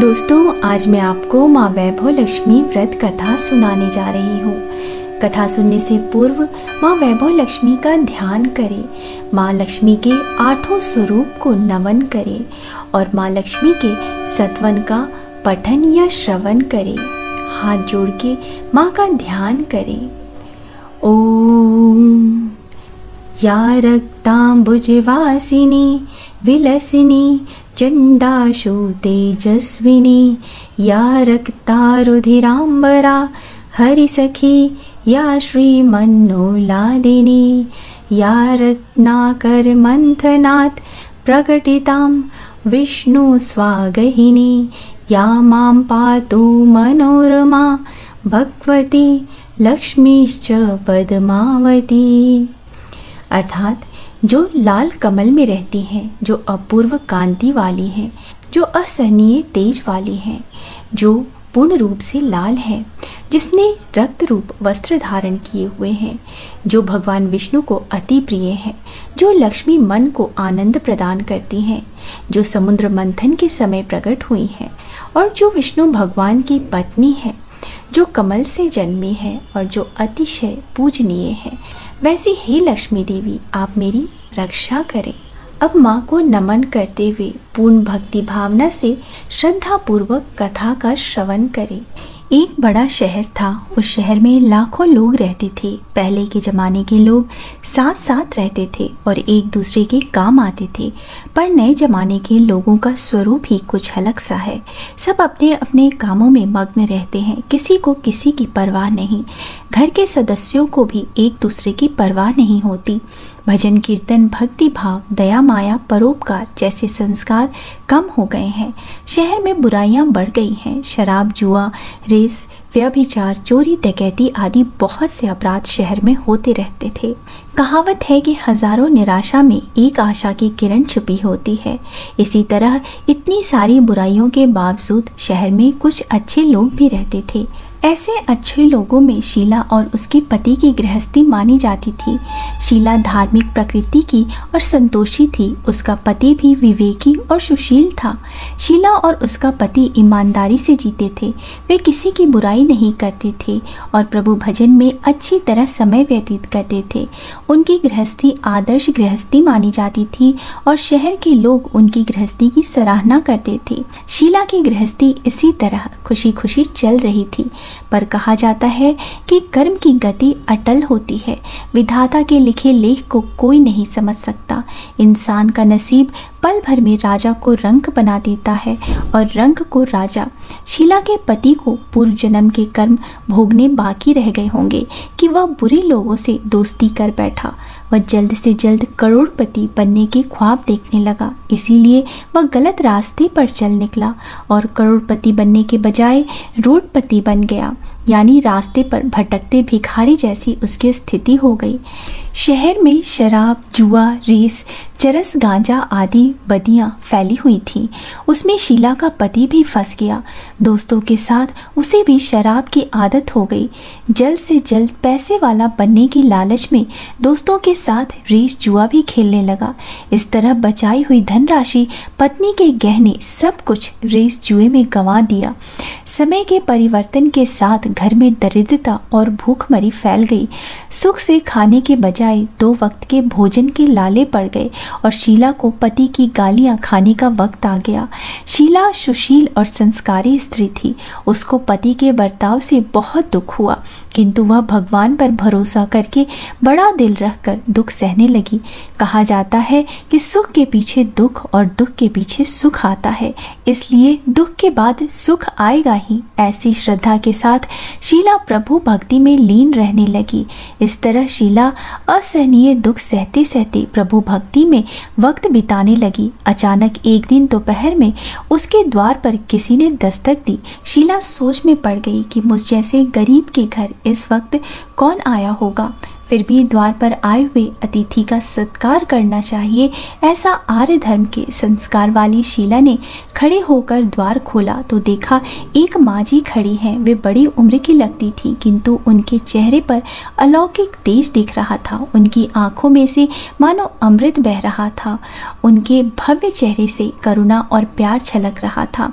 दोस्तों, आज मैं आपको माँ वैभव लक्ष्मी व्रत कथा सुनाने जा रही हूँ। कथा सुनने से पूर्व माँ वैभव लक्ष्मी का ध्यान करें, माँ लक्ष्मी के 8 स्वरूप को नमन करें और माँ लक्ष्मी के सत्वन का पठन या श्रवण करें। हाथ जोड़ के माँ का ध्यान करें। ओम या रक्तांबुजवासिनी विलसिनी चंडाशु तेजस्विनी या रक्तारुधिरांबरा हरिसखी या श्रीमन्नोलादिनी या रत्नाकर मंथनात् प्रकटितां विष्णु स्वागहिनी या मां पातु मनोरमा भगवती लक्ष्मीश्च पद्मावती। अर्थात जो लाल कमल में रहती हैं, जो अपूर्व कांति वाली हैं, जो असहनीय तेज वाली हैं, जो पूर्ण रूप से लाल है, जिसने रक्त रूप वस्त्र धारण किए हुए हैं, जो भगवान विष्णु को अति प्रिय है, जो लक्ष्मी मन को आनंद प्रदान करती हैं, जो समुद्र मंथन के समय प्रकट हुई हैं और जो विष्णु भगवान की पत्नी है, जो कमल से जन्मी है और जो अतिशय पूजनीय है, वैसी हे लक्ष्मी देवी आप मेरी रक्षा करें। अब माँ को नमन करते हुए पूर्ण भक्ति भावना से श्रद्धा पूर्वक कथा का श्रवण करें। एक बड़ा शहर था। उस शहर में लाखों लोग रहते थे। पहले के ज़माने के लोग साथ साथ रहते थे और एक दूसरे के काम आते थे, पर नए ज़माने के लोगों का स्वरूप ही कुछ अलग सा है। सब अपने अपने कामों में मग्न रहते हैं, किसी को किसी की परवाह नहीं। घर के सदस्यों को भी एक दूसरे की परवाह नहीं होती। भजन कीर्तन, भक्ति भाव, दया माया, परोपकार जैसे संस्कार कम हो गए हैं। शहर में बुराइयां बढ़ गई हैं। शराब, जुआ, रेस, व्यभिचार, चोरी, डकैती आदि बहुत से अपराध शहर में होते रहते थे। कहावत है कि हजारों निराशा में एक आशा की किरण छुपी होती है। इसी तरह इतनी सारी बुराइयों के बावजूद शहर में कुछ अच्छे लोग भी रहते थे। ऐसे अच्छे लोगों में शीला और उसके पति की गृहस्थी मानी जाती थी। शीला धार्मिक प्रकृति की और संतोषी थी। उसका पति भी विवेकी और सुशील था। शीला और उसका पति ईमानदारी से जीते थे। वे किसी की बुराई नहीं करते थे और प्रभु भजन में अच्छी तरह समय व्यतीत करते थे। उनकी गृहस्थी आदर्श गृहस्थी मानी जाती थी और शहर के लोग उनकी गृहस्थी की सराहना करते थे। शीला की गृहस्थी इसी तरह खुशी खुशी चल रही थी, पर कहा जाता है कि कर्म की गति अटल होती है। विधाता के लिखे लेख को कोई नहीं समझ सकता। इंसान का नसीब पल भर में राजा को रंक बना देता है और रंक को राजा। शीला के पति को पूर्व जन्म के कर्म भोगने बाकी रह गए होंगे कि वह बुरे लोगों से दोस्ती कर बैठा। वह जल्द से जल्द करोड़पति बनने के ख्वाब देखने लगा, इसीलिए वह गलत रास्ते पर चल निकला और करोड़पति बनने के बजाय रोडपति बन गया, यानी रास्ते पर भटकते भिखारी जैसी उसकी स्थिति हो गई। शहर में शराब, जुआ, रेस, चरस, गांजा आदि बदियां फैली हुई थीं। उसमें शीला का पति भी फंस गया। दोस्तों के साथ उसे भी शराब की आदत हो गई। जल्द से जल्द पैसे वाला बनने की लालच में दोस्तों के साथ रेस, जुआ भी खेलने लगा। इस तरह बचाई हुई धनराशि, पत्नी के गहने, सब कुछ रेस जुए में गंवा दिया। समय के परिवर्तन के साथ घर में दरिद्रता और भूखमरी फैल गई। सुख से खाने के बजाय 2 वक्त के भोजन के लाले पड़ गए और शीला को पति की गालियां खाने का वक्त आ गया। शीला सुशील और संस्कारी स्त्री थी। उसको पति के बर्ताव से बहुत दुख हुआ, किंतु वह भगवान पर भरोसा करके बड़ा दिल रखकर दुख सहने लगी। कहा जाता है कि सुख के पीछे दुख और दुख के पीछे सुख आता है, इसलिए दुख के बाद सुख आएगा ही। ऐसी श्रद्धा के साथ शीला प्रभु भक्ति में लीन रहने लगी। इस तरह शीला असहनीय दुख सहते सहते प्रभु भक्ति में वक्त बिताने लगी। अचानक एक दिन दोपहर में उसके द्वार पर किसी ने दस्तक दी। शीला सोच में पड़ गई कि मुझ जैसे गरीब के घर इस वक्त कौन आया होगा। फिर भी द्वार पर आए हुए अतिथि का सत्कार करना चाहिए, ऐसा आर्य धर्म के संस्कार वाली शीला ने खड़े होकर द्वार खोला तो देखा एक माँ जी खड़ी हैं। वे बड़ी उम्र की लगती थी, किंतु उनके चेहरे पर अलौकिक तेज दिख रहा था। उनकी आंखों में से मानो अमृत बह रहा था। उनके भव्य चेहरे से करुणा और प्यार छलक रहा था।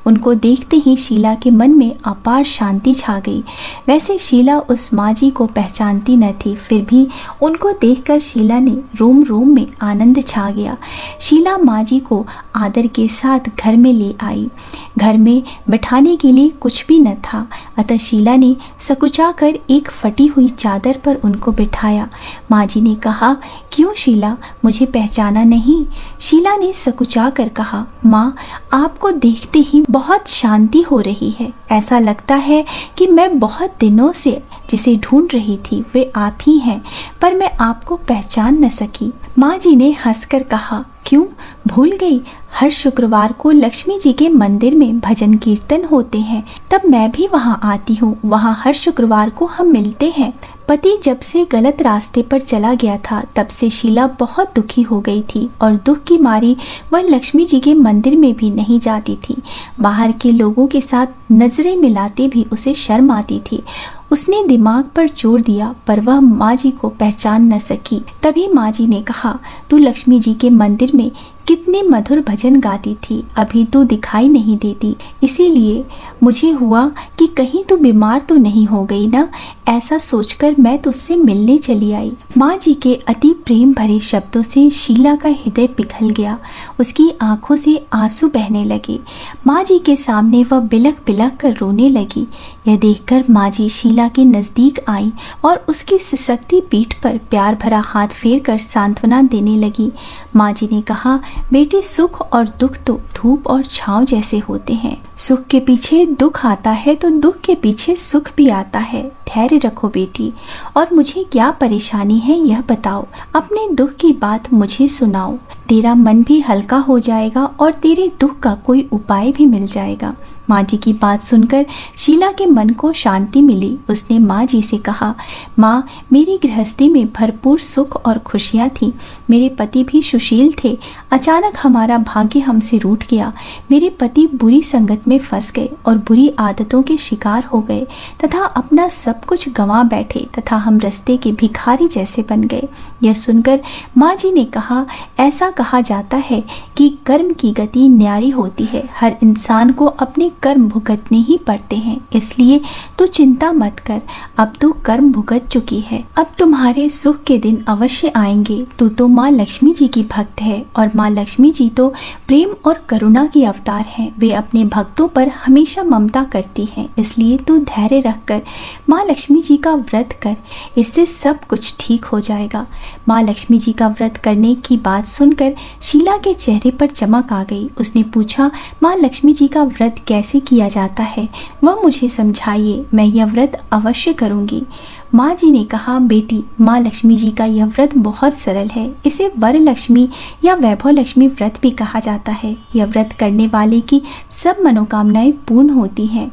उनको देखते ही शीला के मन में अपार शांति छा गई। वैसे शीला उस माँ जी को पहचानती न थी, फिर भी उनको देखकर शीला ने रोम रोम में आनंद छा गया। शीला माँ जी को आदर के साथ घर में ले आई। घर में बैठाने के लिए कुछ भी न था, अतः शीला ने सकुचा कर एक फटी हुई चादर पर उनको बिठाया। माँ जी ने कहा, क्यों शीला, मुझे पहचाना नहीं? शीला ने सकुचा कर कहा, माँ, आपको देखते ही बहुत शांति हो रही है। ऐसा लगता है कि मैं बहुत दिनों से जिसे ढूंढ रही थी वे आप ही हैं, पर मैं आपको पहचान न सकी। माँ जी ने हंसकर कहा, क्यों भूल गई? हर शुक्रवार को लक्ष्मी जी के मंदिर में भजन कीर्तन होते हैं, तब मैं भी वहाँ आती हूँ। वहाँ हर शुक्रवार को हम मिलते हैं। पति जब से गलत रास्ते पर चला गया था, तब से शीला बहुत दुखी हो गई थी और दुख की मारी वह लक्ष्मी जी के मंदिर में भी नहीं जाती थी। बाहर के लोगों के साथ नजरें मिलाते भी उसे शर्म आती थी। उसने दिमाग पर जोर दिया, पर वह माँ जी को पहचान न सकी। तभी माँ जी ने कहा, तू लक्ष्मी जी के मंदिर में कितने मधुर भजन गाती थी, अभी तो दिखाई नहीं देती। इसीलिए मुझे हुआ कि कहीं तू बीमार तो नहीं हो गई ना, ऐसा सोचकर मैं तुझसे मिलने चली आई। माँ जी के अति प्रेम भरे शब्दों से शीला का हृदय पिघल गया। उसकी आंखों से आंसू बहने लगे। माँ जी के सामने वह बिलख बिलख कर रोने लगी। यह देखकर माँ जी शीला के नजदीक आई और उसकी सिसकती पीठ पर प्यार भरा हाथ फेर कर सांत्वना देने लगी। माँ जी ने कहा, बेटी, सुख और दुख तो धूप और छांव जैसे होते हैं। सुख के पीछे दुख आता है तो दुख के पीछे सुख भी आता है। धैर्य रखो बेटी, और मुझे क्या परेशानी है यह बताओ। अपने दुख की बात मुझे सुनाओ, तेरा मन भी हल्का हो जाएगा और तेरे दुख का कोई उपाय भी मिल जाएगा। माँ जी की बात सुनकर शीला के मन को शांति मिली। उसने माँ जी से कहा, माँ, मेरी गृहस्थी में भरपूर सुख और खुशियाँ थी। मेरे पति भी सुशील थे। अचानक हमारा भाग्य हमसे रूठ गया। मेरे पति बुरी संगत में फंस गए और बुरी आदतों के शिकार हो गए तथा अपना सब कुछ गंवा बैठे तथा हम रास्ते के भिखारी जैसे बन गए। यह सुनकर माँ जी ने कहा, ऐसा कहा जाता है कि कर्म की गति न्यारी होती है। हर इंसान को अपने कर्म भुगतने ही पड़ते हैं, इसलिए तू चिंता मत कर। अब तू कर्म भुगत चुकी है, अब तुम्हारे सुख के दिन अवश्य आएंगे। तू तो माँ लक्ष्मी जी की भक्त है और माँ लक्ष्मी जी तो प्रेम और करुणा की अवतार हैं। वे अपने भक्तों पर हमेशा ममता करती हैं, इसलिए तू धैर्य रखकर माँ लक्ष्मी जी का व्रत कर, इससे सब कुछ ठीक हो जाएगा। माँ लक्ष्मी जी का व्रत करने की बात सुनकर शीला के चेहरे पर चमक आ गई। उसने पूछा, माँ लक्ष्मी जी का व्रत कैसे किया जाता है, वह मुझे समझाइए, मैं यह व्रत अवश्य करूंगी। माँ जी ने कहा, बेटी, माँ लक्ष्मी जी का यह व्रत बहुत सरल है। इसे वर लक्ष्मी या वैभव लक्ष्मी व्रत भी कहा जाता है। यह व्रत करने वाले की सब मनोकामनाएं पूर्ण होती हैं।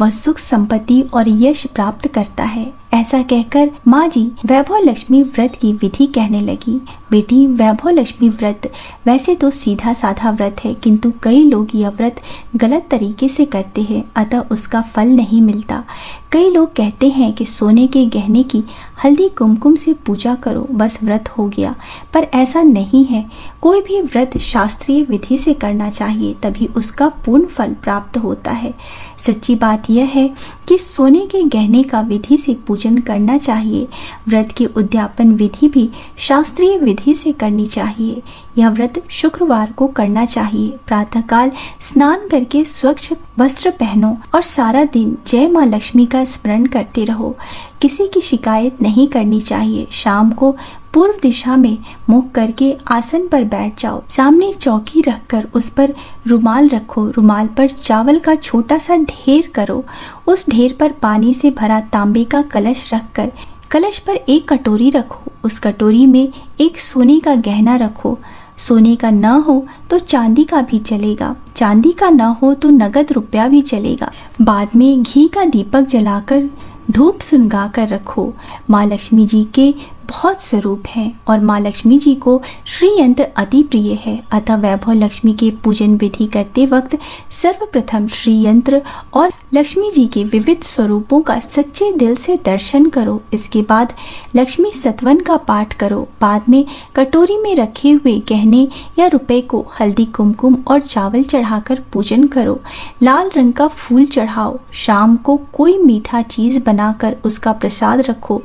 वह सुख, संपत्ति और यश प्राप्त करता है। ऐसा कहकर माँ जी वैभव लक्ष्मी व्रत की विधि कहने लगी। बेटी, वैभव लक्ष्मी व्रत वैसे तो सीधा साधा व्रत है, किंतु कई लोग यह व्रत गलत तरीके से करते हैं, अतः उसका फल नहीं मिलता। कई लोग कहते हैं कि सोने के गहने की हल्दी कुमकुम से पूजा करो, बस व्रत हो गया, पर ऐसा नहीं है। कोई भी व्रत शास्त्रीय विधि से करना चाहिए, तभी उसका पूर्ण फल प्राप्त होता है। सच्ची बात यह है कि सोने के गहने का विधि से पूजन करना चाहिए। व्रत की उद्यापन विधि भी शास्त्रीय विधि से करनी चाहिए। यह व्रत शुक्रवार को करना चाहिए। प्रातःकाल स्नान करके स्वच्छ वस्त्र पहनो और सारा दिन जय माँ लक्ष्मी का स्मरण करते रहो। किसी की शिकायत नहीं करनी चाहिए। शाम को पूर्व दिशा में मुख करके आसन पर बैठ जाओ। सामने चौकी रखकर उस पर रुमाल रखो। रुमाल पर चावल का छोटा सा ढेर करो। उस ढेर पर पानी से भरा तांबे का कलश रखकर कलश पर एक कटोरी रखो। उस कटोरी में एक सोने का गहना रखो। सोने का न हो तो चांदी का भी चलेगा, चांदी का न हो तो नगद रुपया भी चलेगा। बाद में घी का दीपक जलाकर धूप सुनगा कर रखो। माँ लक्ष्मी जी के बहुत स्वरूप हैं और माँ लक्ष्मी जी को श्री यंत्र अति प्रिय है। अतः वैभव लक्ष्मी के पूजन विधि करते वक्त सर्वप्रथम श्री यंत्र और लक्ष्मी जी के विविध स्वरूपों का सच्चे दिल से दर्शन करो। इसके बाद लक्ष्मी सतवन का पाठ करो। बाद में कटोरी में रखे हुए गहने या रुपए को हल्दी कुमकुम और चावल चढ़ाकर पूजन करो। लाल रंग का फूल चढ़ाओ। शाम को कोई मीठा चीज बनाकर उसका प्रसाद रखो।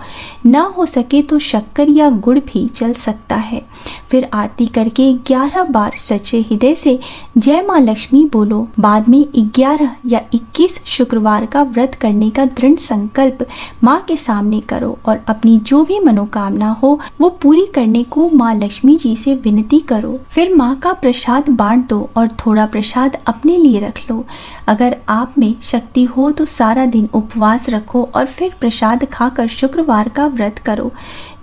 ना हो सके तो शक्कर या गुड़ भी चल सकता है। फिर आरती करके 11 बार सच्चे हृदय से जय माँ लक्ष्मी बोलो। बाद में 11 या 21 शुक्रवार का व्रत करने का दृढ़ संकल्प माँ के सामने करो और अपनी जो भी मनोकामना हो वो पूरी करने को माँ लक्ष्मी जी से विनती करो। फिर माँ का प्रसाद बांट दो और थोड़ा प्रसाद अपने लिए रख लो। अगर आप में शक्ति हो तो सारा दिन उपवास रखो और फिर प्रसाद खाकर शुक्रवार का व्रत करो।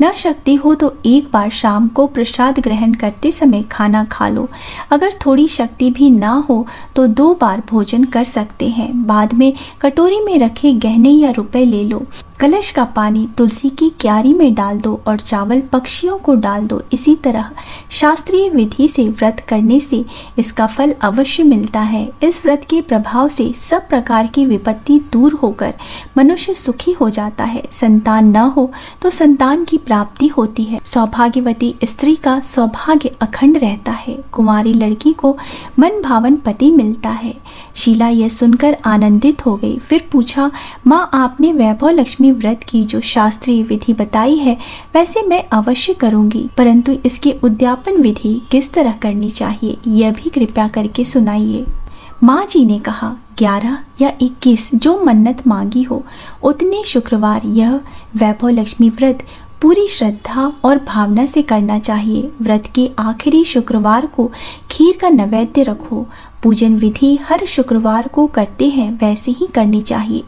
न शक्ति हो तो एक बार शाम को प्रसाद ग्रहण करते समय खाना खा लो। अगर थोड़ी शक्ति भी ना हो तो 2 बार भोजन कर सकते हैं। बाद में कटोरी में रखे गहने या रुपए ले लो। कलश का पानी तुलसी की क्यारी में डाल दो और चावल पक्षियों को डाल दो। इसी तरह शास्त्रीय विधि से व्रत करने से इसका फल अवश्य मिलता है। इस व्रत के प्रभाव से सब प्रकार की विपत्ति दूर होकर मनुष्य सुखी हो जाता है। संतान न हो तो संतान की प्राप्ति होती है। सौभाग्यवती स्त्री का सौभाग्य अखंड रहता है। कुंवारी लड़की को मन भावन पति मिलता है। शीला यह सुनकर आनंदित हो गई। फिर पूछा, माँ आपने वैभव लक्ष्मी व्रत की जो शास्त्रीय विधि बताई है वैसे मैं अवश्य करूंगी, परंतु इसके उद्यापन विधि किस तरह करनी चाहिए यह भी कृपया करके सुनाइए। माँ जी ने कहा, 11 या 21 जो मन्नत मांगी हो उतने शुक्रवार यह वैभव लक्ष्मी व्रत पूरी श्रद्धा और भावना से करना चाहिए। व्रत के आखिरी शुक्रवार को खीर का नैवेद्य रखो। पूजन विधि हर शुक्रवार को करते हैं वैसे ही करनी चाहिए।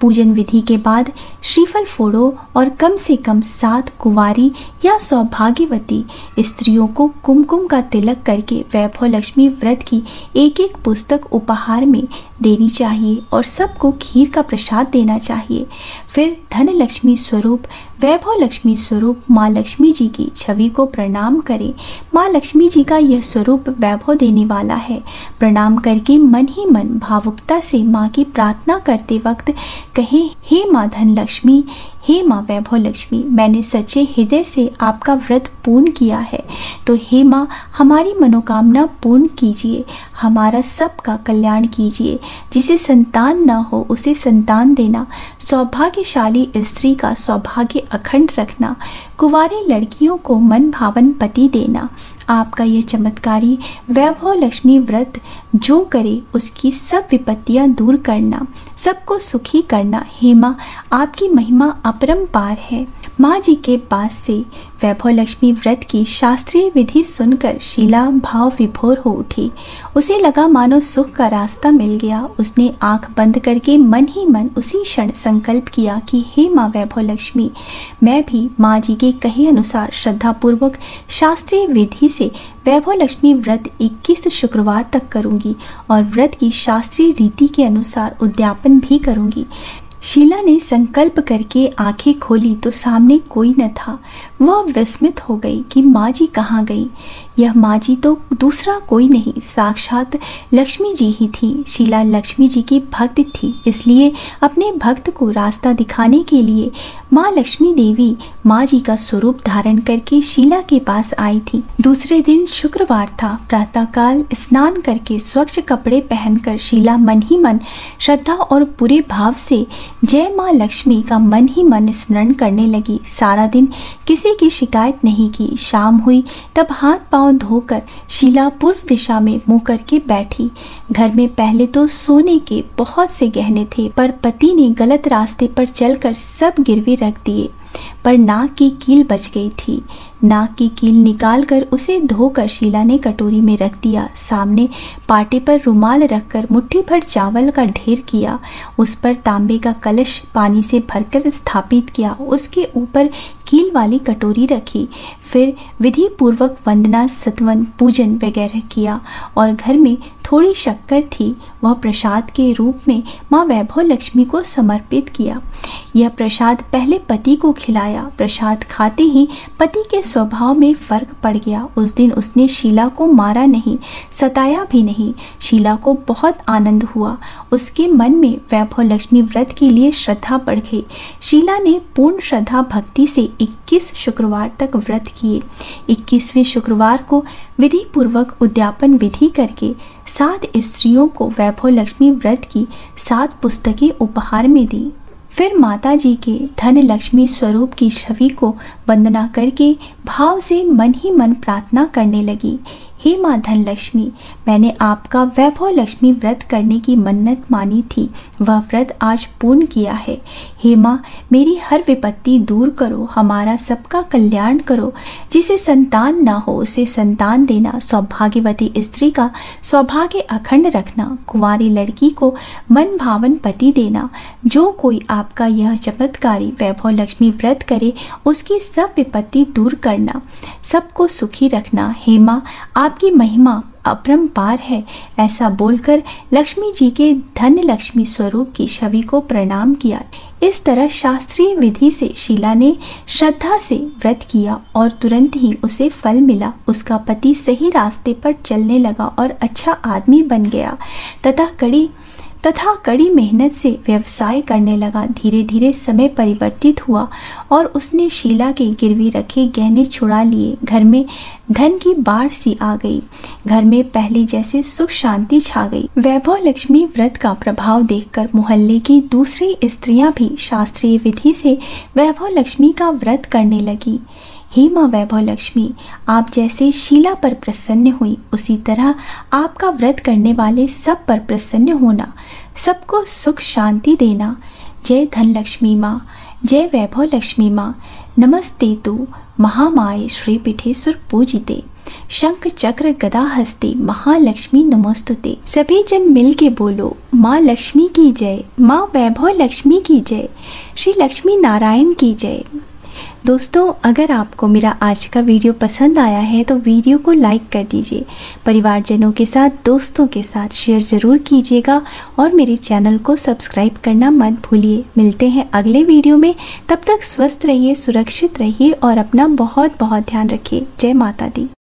पूजन विधि के बाद श्रीफल फोड़ो और कम से कम 7 कुंवारी या सौभाग्यवती स्त्रियों को कुमकुम का तिलक करके वैभव लक्ष्मी व्रत की एक पुस्तक उपहार में देनी चाहिए और सबको खीर का प्रसाद देना चाहिए। फिर धन लक्ष्मी स्वरूप वैभव लक्ष्मी स्वरूप माँ लक्ष्मी जी की छवि को प्रणाम करें। माँ लक्ष्मी जी का यह स्वरूप वैभव देने वाला है। प्रणाम करके मन ही मन भावुकता से माँ की प्रार्थना करते वक्त कहें, हे माँ धन लक्ष्मी, हे माँ वैभव लक्ष्मी, मैंने सच्चे हृदय से आपका व्रत पूर्ण किया है, तो हे माँ हमारी मनोकामना पूर्ण कीजिए, हमारा सबका कल्याण कीजिए। जिसे संतान न हो उसे संतान देना, सौभाग्यशाली स्त्री का सौभाग्य अखंड रखना, कुंवारी लड़कियों को मन भावन पति देना। आपका यह चमत्कारी वैभव लक्ष्मी व्रत जो करे उसकी सब विपत्तियां दूर करना, सबको सुखी करना। हे माँ आपकी महिमा अपरंपार है। माँ जी के पास से वैभव लक्ष्मी व्रत की शास्त्रीय विधि सुनकर शीला भाव विभोर हो उठी। उसे लगा मानो सुख का रास्ता मिल गया। उसने आंख बंद करके मन ही मन उसी क्षण संकल्प किया कि हे माँ वैभव लक्ष्मी, मैं भी माँ जी के कहे अनुसार श्रद्धापूर्वक शास्त्रीय विधि से वैभव लक्ष्मी व्रत 21 शुक्रवार तक करूंगी और व्रत की शास्त्रीय रीति के अनुसार उद्यापन भी करूंगी। शीला ने संकल्प करके आंखें खोली तो सामने कोई न था। वह विस्मित हो गई कि माँ जी कहाँ गई। यह माँ जी तो दूसरा कोई नहीं, साक्षात लक्ष्मी जी ही थी। शीला लक्ष्मी जी की भक्त थी, इसलिए अपने भक्त को रास्ता दिखाने के लिए माँ लक्ष्मी देवी माँ जी का स्वरूप धारण करके शीला के पास आई थी। दूसरे दिन शुक्रवार था। प्रातःकाल स्नान करके स्वच्छ कपड़े पहनकर शीला मन ही मन श्रद्धा और पूरे भाव से जय माँ लक्ष्मी का मन ही मन स्मरण करने लगी। सारा दिन किसी की शिकायत नहीं की। शाम हुई तब हाथ पांव धोकर शीला पूर्व दिशा में मुंह करके बैठी। घर में पहले तो सोने के बहुत से गहने थे, पर पति ने गलत रास्ते पर चलकर सब गिरवी रख दिए। पर नाक की कील बच गई थी। नाक की कील निकालकर उसे धोकर शीला ने कटोरी में रख दिया। सामने पाटे पर रुमाल रखकर मुट्ठी भर चावल का ढेर किया। उस पर तांबे का कलश पानी से भरकर स्थापित किया। उसके ऊपर कील वाली कटोरी रखी। फिर विधि पूर्वक वंदना, सतवन, पूजन वगैरह किया और घर में थोड़ी शक्कर थी, वह प्रसाद के रूप में माँ वैभव लक्ष्मी को समर्पित किया। यह प्रसाद पहले पति को खिलाया। प्रसाद खाते ही पति के स्वभाव में फर्क पड़ गया। उस दिन उसने शीला को मारा नहीं, सताया भी नहीं। शीला को बहुत आनंद हुआ। उसके मन में वैभव लक्ष्मी व्रत के लिए श्रद्धा बढ़ गई। शीला ने पूर्ण श्रद्धा भक्ति से 21 शुक्रवार तक व्रत किए। 21वें शुक्रवार को विधि पूर्वक उद्यापन विधि करके 7 स्त्रियों को वैभव लक्ष्मी व्रत की 7 पुस्तकें उपहार में दी। फिर माता जी के धन लक्ष्मी स्वरूप की छवि को वंदना करके भाव से मन ही मन प्रार्थना करने लगी। हे माँ धन लक्ष्मी, मैंने आपका वैभव लक्ष्मी व्रत करने की मन्नत मानी थी, वह व्रत आज पूर्ण किया है। हे माँ, मेरी हर विपत्ति दूर करो, हमारा सबका कल्याण करो। जिसे संतान ना हो उसे संतान देना, सौभाग्यवती स्त्री का सौभाग्य अखंड रखना, कुंवारी लड़की को मन भावन पति देना। जो कोई आपका यह चमत्कारी वैभव लक्ष्मी व्रत करे उसकी सब विपत्ति दूर करना, सबको सुखी रखना। हे माँ, आपकी महिमा अपरंपार है। ऐसा बोलकर लक्ष्मी जी के धन लक्ष्मी स्वरूप की छवि को प्रणाम किया। इस तरह शास्त्रीय विधि से शीला ने श्रद्धा से व्रत किया और तुरंत ही उसे फल मिला। उसका पति सही रास्ते पर चलने लगा और अच्छा आदमी बन गया तथा कड़ी मेहनत से व्यवसाय करने लगा। धीरे धीरे समय परिवर्तित हुआ और उसने शीला के गिरवी रखे गहने छुड़ा लिए। घर में धन की बाढ़ सी आ गई। घर में पहले जैसे सुख शांति छा गई। वैभव लक्ष्मी व्रत का प्रभाव देखकर मोहल्ले की दूसरी स्त्रियां भी शास्त्रीय विधि से वैभव लक्ष्मी का व्रत करने लगी। हे माँ वैभव लक्ष्मी, आप जैसे शीला पर प्रसन्न हुई उसी तरह आपका व्रत करने वाले सब पर प्रसन्न होना, सबको सुख शांति देना। जय धन लक्ष्मी माँ, जय वैभव लक्ष्मी माँ। नमस्ते तु महामाये श्री पीठेश्वर पूजिते, शंख चक्र गदा हस्ते महालक्ष्मी नमोस्तुते। सभी जन मिल के बोलो माँ लक्ष्मी की जय, माँ वैभव लक्ष्मी की जय, श्री लक्ष्मी नारायण की जय। दोस्तों, अगर आपको मेरा आज का वीडियो पसंद आया है तो वीडियो को लाइक कर दीजिए। परिवारजनों के साथ, दोस्तों के साथ शेयर ज़रूर कीजिएगा और मेरे चैनल को सब्सक्राइब करना मत भूलिए। मिलते हैं अगले वीडियो में। तब तक स्वस्थ रहिए, सुरक्षित रहिए और अपना बहुत बहुत ध्यान रखिए। जय माता दी।